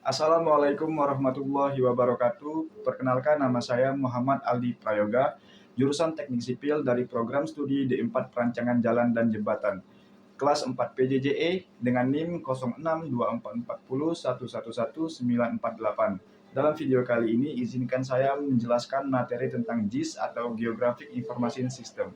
Assalamualaikum warahmatullahi wabarakatuh. Perkenalkan, nama saya Muhammad Aldi Prayoga, jurusan Teknik Sipil dari program studi D4 Perancangan Jalan dan Jembatan, kelas 4 PJJE dengan NIM 062440111948. Dalam video kali ini, izinkan saya menjelaskan materi tentang GIS atau Geographic Information System.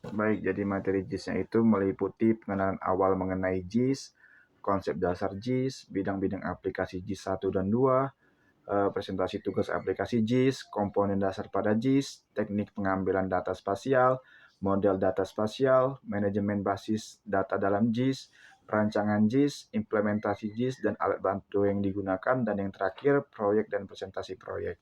Baik, jadi materi GIS-nya itu meliputi pengenalan awal mengenai GIS, konsep dasar GIS, bidang-bidang aplikasi GIS 1 dan 2, presentasi tugas aplikasi GIS, komponen dasar pada GIS, teknik pengambilan data spasial, model data spasial, manajemen basis data dalam GIS, perancangan GIS, implementasi GIS, dan alat bantu yang digunakan, dan yang terakhir, proyek dan presentasi proyek.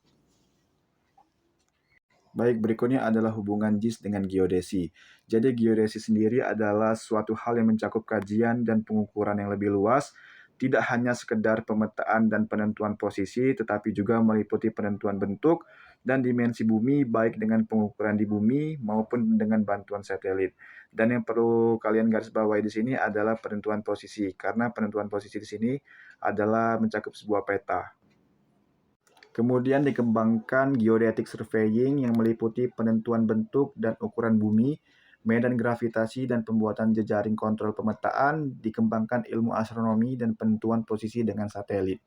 Baik, berikutnya adalah hubungan GIS dengan geodesi. Jadi geodesi sendiri adalah suatu hal yang mencakup kajian dan pengukuran yang lebih luas, tidak hanya sekedar pemetaan dan penentuan posisi, tetapi juga meliputi penentuan bentuk dan dimensi bumi, baik dengan pengukuran di bumi maupun dengan bantuan satelit. Dan yang perlu kalian garis bawahi di sini adalah penentuan posisi, karena penentuan posisi di sini adalah mencakup sebuah peta. Kemudian dikembangkan geodetic surveying yang meliputi penentuan bentuk dan ukuran bumi, medan gravitasi, dan pembuatan jejaring kontrol pemetaan. Dikembangkan ilmu astronomi dan penentuan posisi dengan satelit.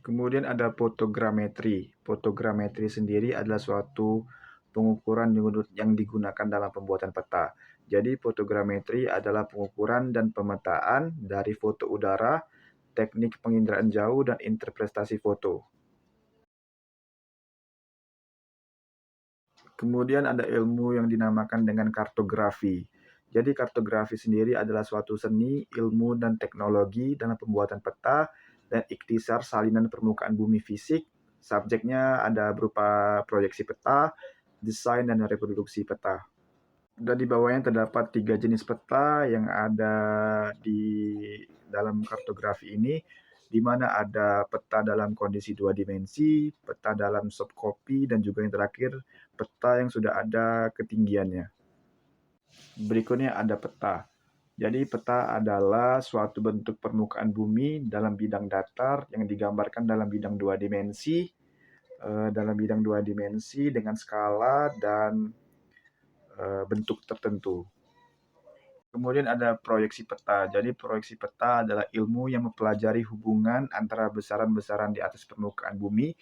Kemudian ada fotogrametri. Fotogrametri sendiri adalah suatu pengukuran yang digunakan dalam pembuatan peta. Jadi fotogrametri adalah pengukuran dan pemetaan dari foto udara, teknik penginderaan jauh, dan interpretasi foto. Kemudian ada ilmu yang dinamakan dengan kartografi. Jadi kartografi sendiri adalah suatu seni, ilmu, dan teknologi dalam pembuatan peta dan ikhtisar salinan permukaan bumi fisik. Subjeknya ada berupa proyeksi peta, desain, dan reproduksi peta. Dan di bawahnya terdapat 3 jenis peta yang ada di dalam kartografi ini, di mana ada peta dalam kondisi 2 dimensi, peta dalam soft copy, dan juga yang terakhir, peta yang sudah ada ketinggiannya. Berikutnya ada peta. Jadi peta adalah suatu bentuk permukaan bumi dalam bidang datar yang digambarkan dalam bidang 2 dimensi, dengan skala dan bentuk tertentu. Kemudian ada proyeksi peta. Jadi proyeksi peta adalah ilmu yang mempelajari hubungan antara besaran-besaran di atas permukaan bumi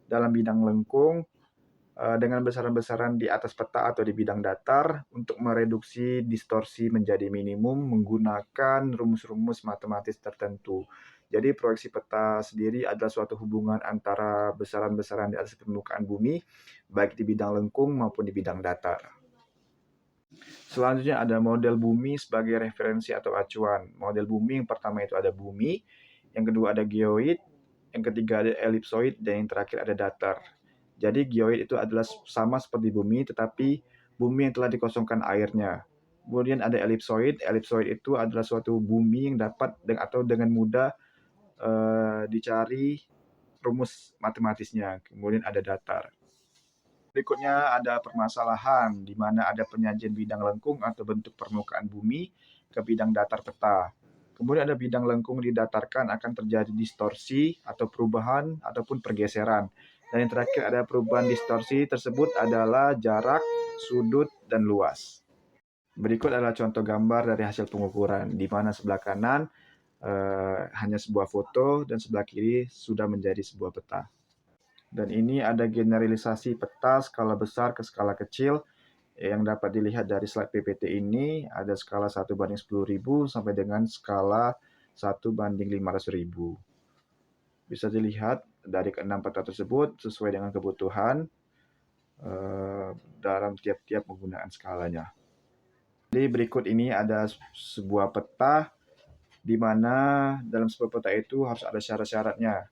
dalam bidang lengkung dengan besaran-besaran di atas peta atau di bidang datar untuk mereduksi distorsi menjadi minimum menggunakan rumus-rumus matematis tertentu. Jadi proyeksi peta sendiri adalah suatu hubungan antara besaran-besaran di atas permukaan bumi, baik di bidang lengkung maupun di bidang datar. Selanjutnya ada model bumi sebagai referensi atau acuan. Model bumi yang pertama itu ada bumi, yang kedua ada geoid, yang ketiga ada ellipsoid, dan yang terakhir ada datar. Jadi geoid itu adalah sama seperti bumi, tetapi bumi yang telah dikosongkan airnya. Kemudian ada ellipsoid. Ellipsoid itu adalah suatu bumi yang dapat atau dengan mudah dicari rumus matematisnya. Kemudian ada datar. Berikutnya ada permasalahan, di mana ada penyajian bidang lengkung atau bentuk permukaan bumi ke bidang datar peta. Kemudian ada bidang lengkung didatarkan akan terjadi distorsi atau perubahan ataupun pergeseran. Dan yang terakhir ada perubahan distorsi tersebut adalah jarak, sudut, dan luas. Berikut adalah contoh gambar dari hasil pengukuran, di mana sebelah kanan hanya sebuah foto dan sebelah kiri sudah menjadi sebuah peta. Dan ini ada generalisasi peta skala besar ke skala kecil yang dapat dilihat dari slide PPT ini. Ada skala 1/10.000 sampai dengan skala 1/500.000. Bisa dilihat dari keenam peta tersebut sesuai dengan kebutuhan dalam tiap-tiap penggunaan skalanya. Jadi berikut ini ada sebuah peta di mana dalam sebuah peta itu harus ada syarat-syaratnya.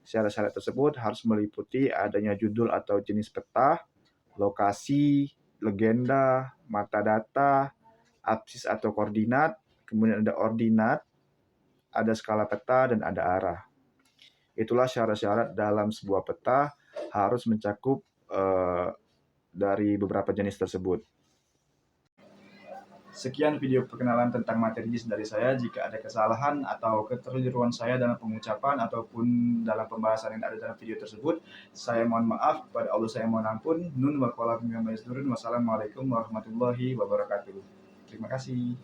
Syarat-syarat tersebut harus meliputi adanya judul atau jenis peta, lokasi, legenda, mata data, absis atau koordinat, kemudian ada ordinat, ada skala peta, dan ada arah. Itulah syarat-syarat dalam sebuah peta harus mencakup dari beberapa jenis tersebut. Sekian video perkenalan tentang materi JIS dari saya. Jika ada kesalahan atau kekeliruan saya dalam pengucapan ataupun dalam pembahasan yang ada dalam video tersebut, saya mohon maaf. Kepada Allah saya mohon ampun. Nun wal qalam mimma yasdurun. Wassalamualaikum warahmatullahi wabarakatuh. Terima kasih.